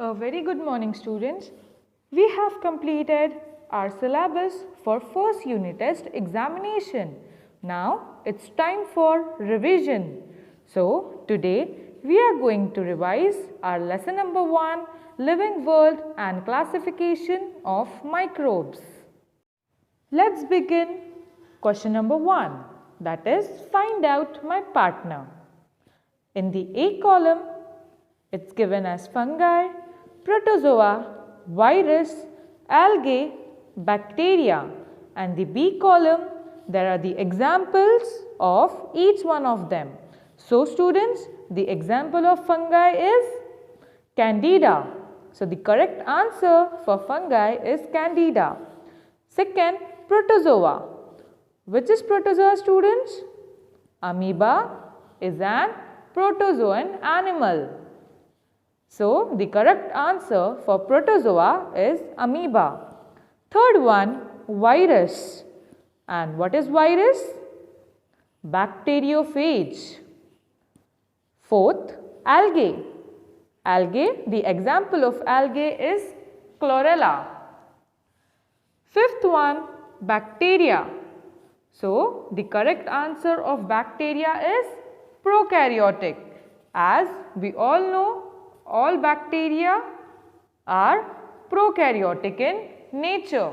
A very good morning, students. We have completed our syllabus for first unit test examination. Now it's time for revision. So today we are going to revise our lesson number 1, Living World and Classification of Microbes. Let's begin. Question number 1, that is, find out my partner. In the A column, it's given as fungi, protozoa, virus, algae, bacteria, and the B column, there are the examples of each one of them. So students, the example of fungi is Candida. So the correct answer for fungi is Candida. Second, protozoa. Which is protozoa, students? Amoeba is an protozoan animal. So the correct answer for protozoa is amoeba. Third one, virus. And what is virus? Bacteriophage. Fourth, algae. Algae, the example of algae is chlorella. Fifth one, bacteria. So the correct answer of bacteria is prokaryotic. As we all know, all bacteria are prokaryotic in nature.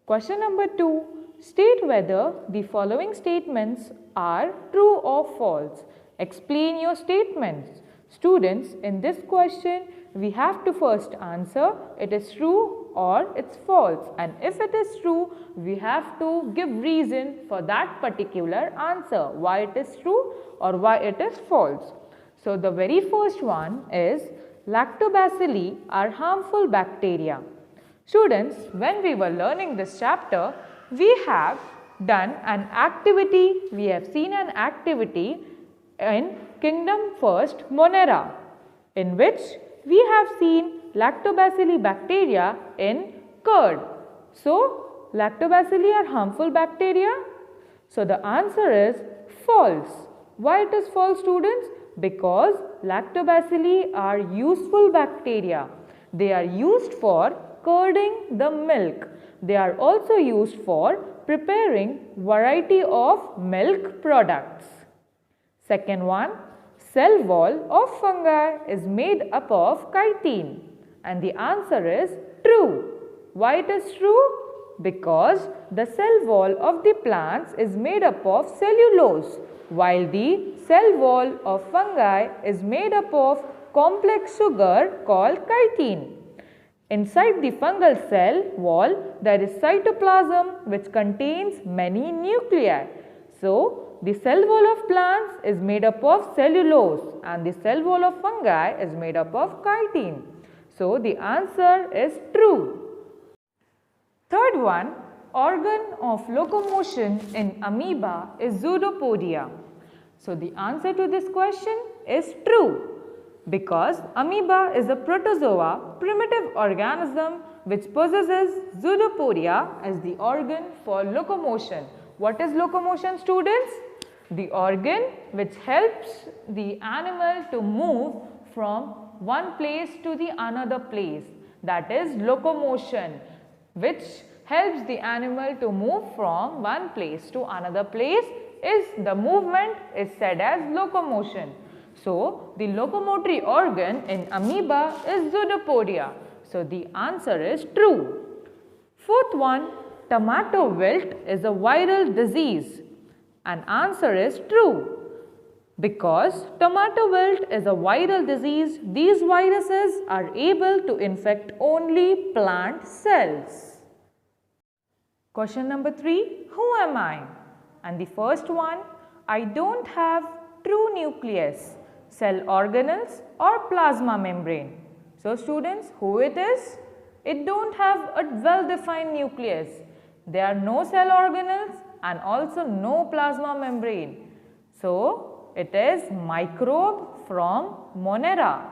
Question number 2. State whether the following statements are true or false. Explain your statements. Students, in this question, we have to first answer it is true or it's false, and if it is true, we have to give reason for that particular answer, why it is true or why it is false. So the very first one is lactobacilli are harmful bacteria. Students, when we were learning this chapter, we have done an activity, we have seen an activity in kingdom first Monera, in which we have seen lactobacilli bacteria in curd. So lactobacilli are harmful bacteria? So the answer is false. Why it is false, students? Because lactobacilli are useful bacteria. They are used for curding the milk. They are also used for preparing variety of milk products. Second one, cell wall of fungi is made up of chitin, and the answer is true. Why it is true? Because the cell wall of the plants is made up of cellulose, while the cell wall of fungi is made up of complex sugar called chitin. Inside the fungal cell wall, there is cytoplasm which contains many nuclei. So, the cell wall of plants is made up of cellulose and the cell wall of fungi is made up of chitin. So, the answer is true. Third one, organ of locomotion in amoeba is pseudopodia. So, the answer to this question is true, because amoeba is a protozoa, primitive organism which possesses pseudopodia as the organ for locomotion. What is locomotion, students? The organ which helps the animal to move from one place to the another place. That is locomotion, which helps the animal to move from one place to another place. Is the movement is said as locomotion. So, the locomotory organ in amoeba is pseudopodia. So, the answer is true. Fourth one, tomato wilt is a viral disease. And answer is true. Because tomato wilt is a viral disease, these viruses are able to infect only plant cells. Question number 3, who am I? And the first one, I don't have true nucleus, cell organelles or plasma membrane. So students, who it is? It don't have a well-defined nucleus. There are no cell organelles and also no plasma membrane. So it is microbe from Monera,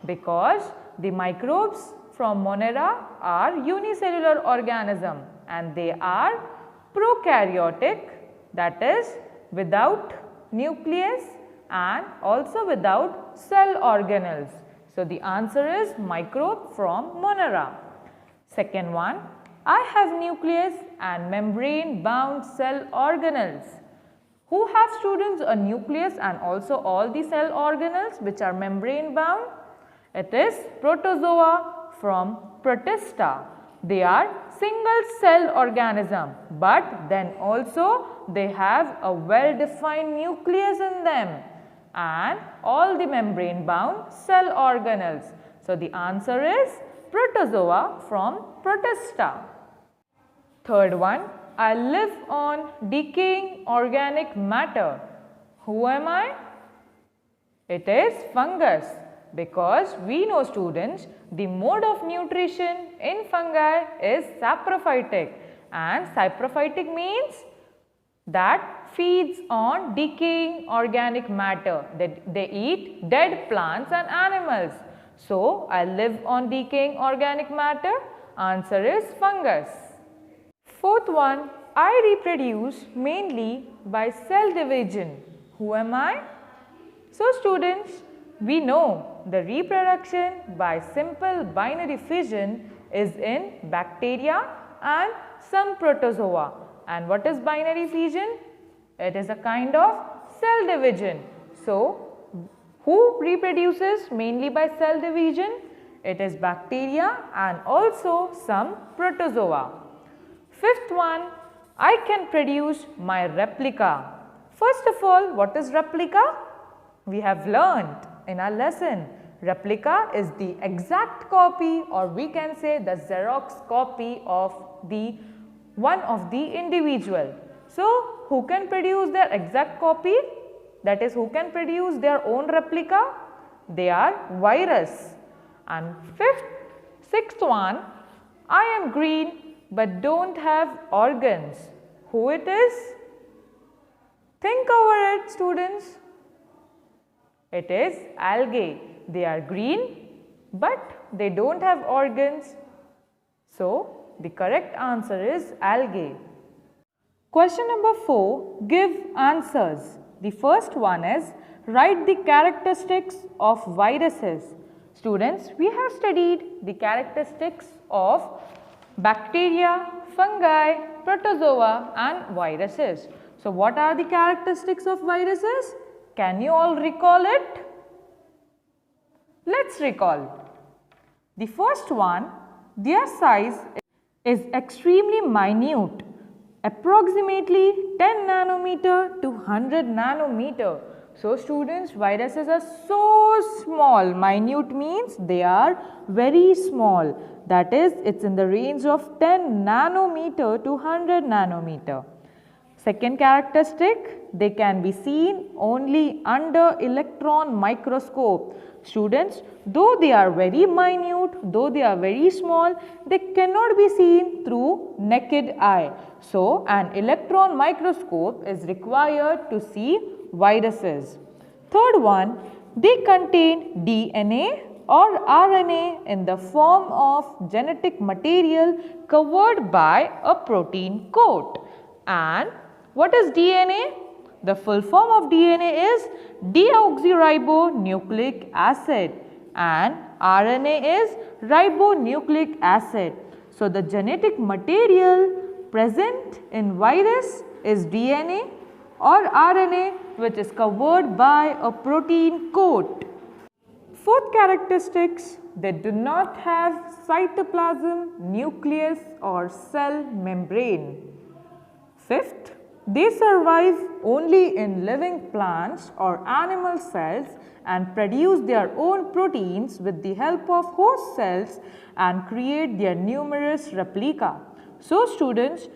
because the microbes from Monera are unicellular organism and they are prokaryotic, that is without nucleus and also without cell organelles. So the answer is microbe from Monera. Second one, I have nucleus and membrane bound cell organelles. Who have students a nucleus and also all the cell organelles which are membrane bound? It is protozoa from Protista. They are single cell organism, but then also they have a well defined nucleus in them and all the membrane bound cell organelles. So the answer is protozoa from Protista. Third one, I live on decaying organic matter. Who am I? It is fungus, because we know students the mode of nutrition in fungi is saprophytic, and saprophytic means that feeds on decaying organic matter. They eat dead plants and animals. So, I live on decaying organic matter. Answer is fungus. Fourth one, I reproduce mainly by cell division. Who am I? So, students, we know the reproduction by simple binary fission is in bacteria and some protozoa. And what is binary fission? It is a kind of cell division. So, who reproduces mainly by cell division? It is bacteria and also some protozoa. Fifth one, I can produce my replica. First of all, what is replica? We have learned in our lesson. Replica is the exact copy, or we can say the Xerox copy of the one of the individual. So, who can produce their exact copy? That is, who can produce their own replica? They are virus. And sixth one, I am green but don't have organs. Who it is? Think over it, students. It is algae. They are green but they don't have organs. So, the correct answer is algae. Question number 4, give answers. The first one is, write the characteristics of viruses. Students, we have studied the characteristics of bacteria, fungi, protozoa and viruses. So, what are the characteristics of viruses? Can you all recall it? Let's recall. The first one, their size is extremely minute, approximately 10 nanometer to 100 nanometer. So, students, viruses are so small. Minute means they are very small. That is, it's in the range of 10 nanometer to 100 nanometer. Second characteristic, they can be seen only under electron microscope. Students, though they are very minute, though they are very small, they cannot be seen through naked eye. So, an electron microscope is required to see viruses. Third one, they contain DNA or RNA in the form of genetic material covered by a protein coat. And what is DNA? The full form of DNA is deoxyribonucleic acid and RNA is ribonucleic acid. So, the genetic material present in virus is DNA or RNA, which is covered by a protein coat. Fourth characteristics, they do not have cytoplasm, nucleus or cell membrane. Fifth, they survive only in living plants or animal cells and produce their own proteins with the help of host cells and create their numerous replica. So, students,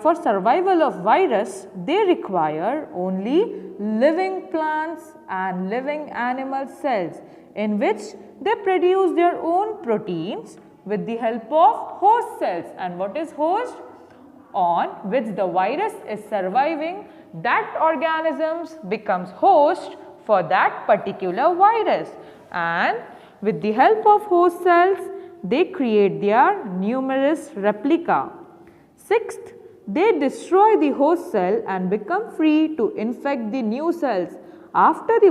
for survival of virus, they require only living plants and living animal cells in which they produce their own proteins with the help of host cells. And what is host? On which the virus is surviving, that organisms becomes host for that particular virus, and with the help of host cells they create their numerous replica. Sixth, they destroy the host cell and become free to infect the new cells. After the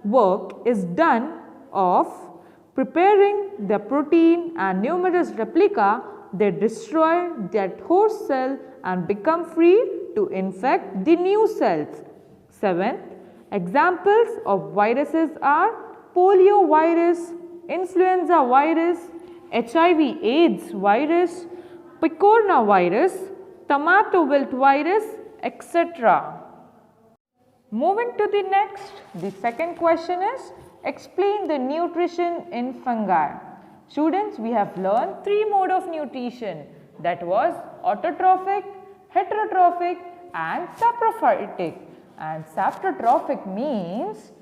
work is done of preparing the protein and numerous replica, they destroy that host cell and become free to infect the new cells. 7. Examples of viruses are poliovirus, influenza virus, HIV/AIDS virus, picornavirus, tomato wilt virus, etc. Moving to the next, the second question is explain the nutrition in fungi. Students, we have learned three modes of nutrition, that was autotrophic, heterotrophic and saprophytic. And saprotrophic means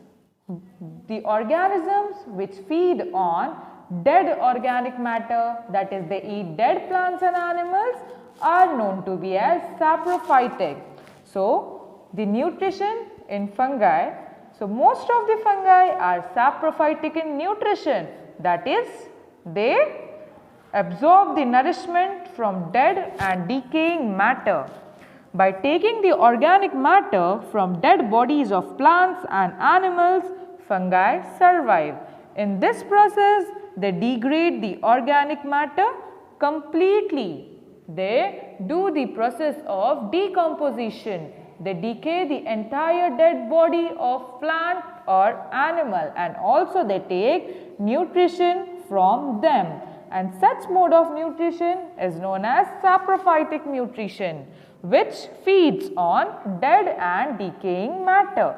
the organisms which feed on dead organic matter, that is they eat dead plants and animals, are known to be as saprophytic. So, the nutrition in fungi, so most of the fungi are saprophytic in nutrition, that is they absorb the nourishment from dead and decaying matter. By taking the organic matter from dead bodies of plants and animals, fungi survive. In this process, they degrade the organic matter completely. They do the process of decomposition. They decay the entire dead body of plant or animal, and also they take nutrition from them. And such mode of nutrition is known as saprophytic nutrition, which feeds on dead and decaying matter.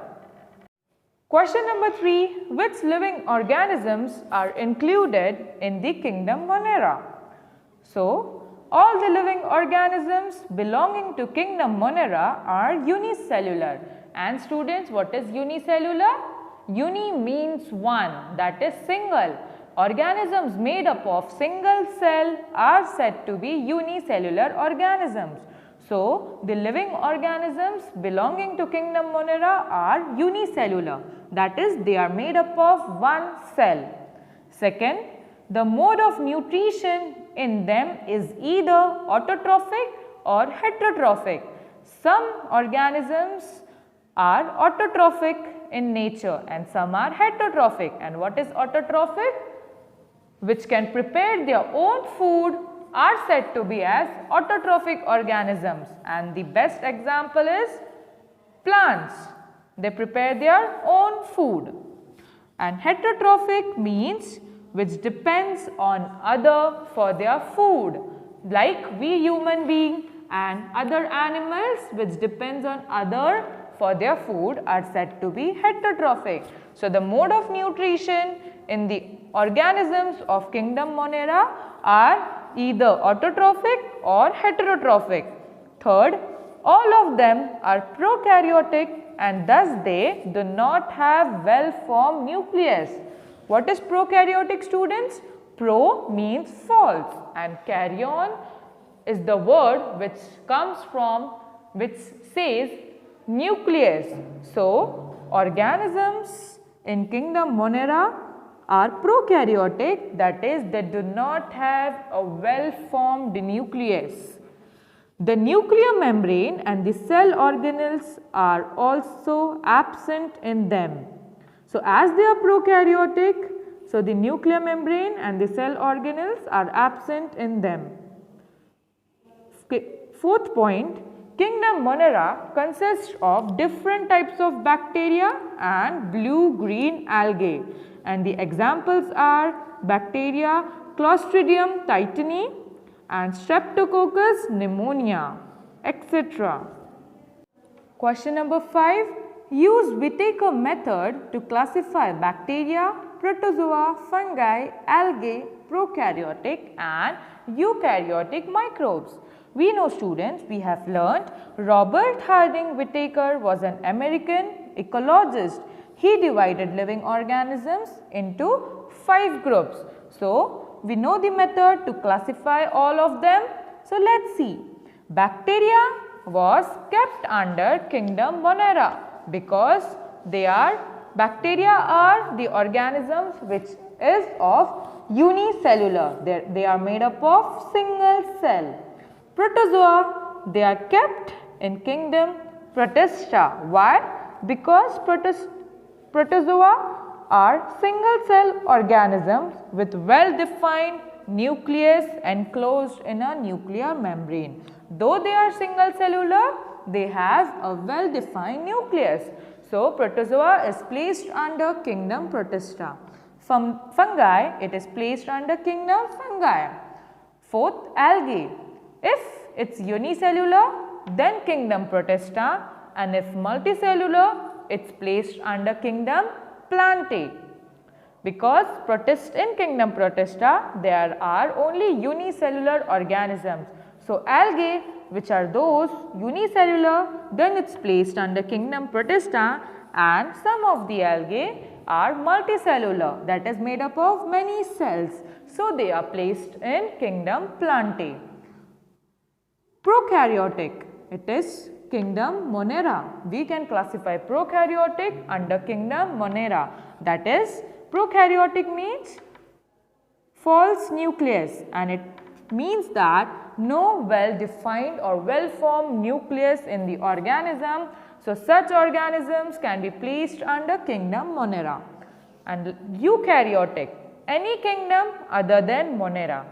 Question number 3. Which living organisms are included in the kingdom Monera? So, all the living organisms belonging to kingdom Monera are unicellular. And students, what is unicellular? Uni means one, that is single. Organisms made up of single cell are said to be unicellular organisms. So, the living organisms belonging to kingdom Monera are unicellular, that is they are made up of one cell. Second, the mode of nutrition in them is either autotrophic or heterotrophic. Some organisms are autotrophic in nature and some are heterotrophic. And what is autotrophic? Which can prepare their own food are said to be as autotrophic organisms, and the best example is plants. They prepare their own food. And heterotrophic means which depends on other for their food, like we human being, and other animals which depends on other for their food are said to be heterotrophic. So, the mode of nutrition in the organisms of kingdom Monera are either autotrophic or heterotrophic. Third, all of them are prokaryotic and thus they do not have well-formed nucleus. What is prokaryotic, students? Pro means false and karyon is the word which comes from, which says nucleus. So, organisms in kingdom Monera are prokaryotic, that is they do not have a well-formed nucleus. The nuclear membrane and the cell organelles are also absent in them. So, as they are prokaryotic, so the nuclear membrane and the cell organelles are absent in them. Fourth point, kingdom Monera consists of different types of bacteria and blue-green algae. And the examples are bacteria Clostridium tetani and Streptococcus pneumonia, etc. Question number 5. Use Whittaker method to classify bacteria, protozoa, fungi, algae, prokaryotic and eukaryotic microbes. We know, students, we have learnt Robert Harding Whittaker was an American ecologist. He divided living organisms into 5 groups. So, we know the method to classify all of them. So, let's see. Bacteria was kept under kingdom Monera because bacteria are the organisms which is of unicellular. They are made up of single cell. Protozoa, they are kept in kingdom Protista. Why? Because Protozoa are single cell organisms with well-defined nucleus enclosed in a nuclear membrane. Though they are single cellular, they have a well-defined nucleus. So, protozoa is placed under kingdom Protista. Fungi, it is placed under kingdom Fungi. Fourth, algae. If it's unicellular, then kingdom Protista, and if multicellular, it's placed under kingdom Plantae. Because in kingdom Protista, there are only unicellular organisms. So, algae, which are those unicellular, then it's placed under kingdom Protista, and some of the algae are multicellular, that is made up of many cells. So, they are placed in kingdom Plantae. Prokaryotic, it is kingdom Monera. We can classify prokaryotic under kingdom Monera. That is, prokaryotic means false nucleus, and it means that no well-defined or well-formed nucleus in the organism. So, such organisms can be placed under kingdom Monera. And eukaryotic, any kingdom other than Monera.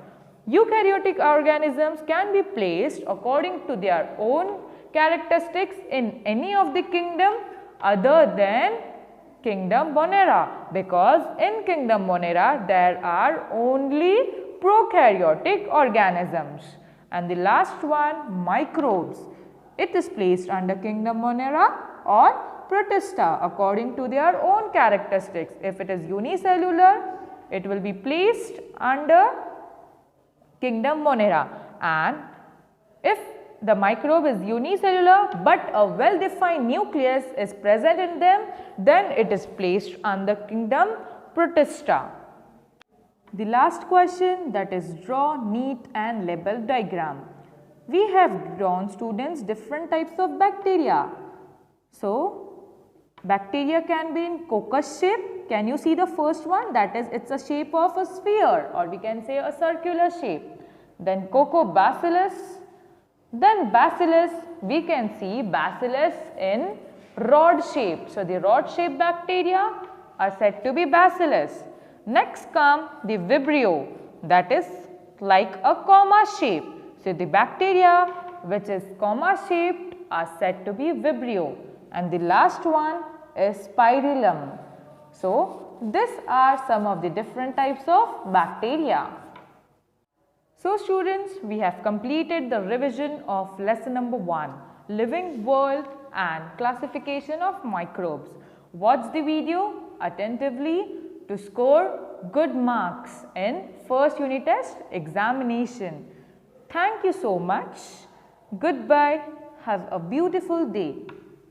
Eukaryotic organisms can be placed according to their own characteristics in any of the kingdom other than kingdom Monera, because in kingdom Monera there are only prokaryotic organisms. And the last one, microbes. It is placed under kingdom Monera or Protista according to their own characteristics. If it is unicellular, it will be placed under kingdom Monera, and if the microbe is unicellular but a well-defined nucleus is present in them, then it is placed under kingdom Protista. The last question, that is draw neat and label diagram. We have drawn, students, different types of bacteria. So, bacteria can be in coccus shape. Can you see the first one? That is, it's a shape of a sphere, or we can say a circular shape. Then Coccobacillus. Then Bacillus, we can see Bacillus in rod shape. So, the rod shaped bacteria are said to be Bacillus. Next come the Vibrio, that is like a comma shape. So, the bacteria which is comma shaped are said to be Vibrio. And the last one is Spirillum. So, these are some of the different types of bacteria. So, students, we have completed the revision of lesson number 1, Living World and Classification of Microbes. Watch the video attentively to score good marks in first unit test examination. Thank you so much. Goodbye. Have a beautiful day.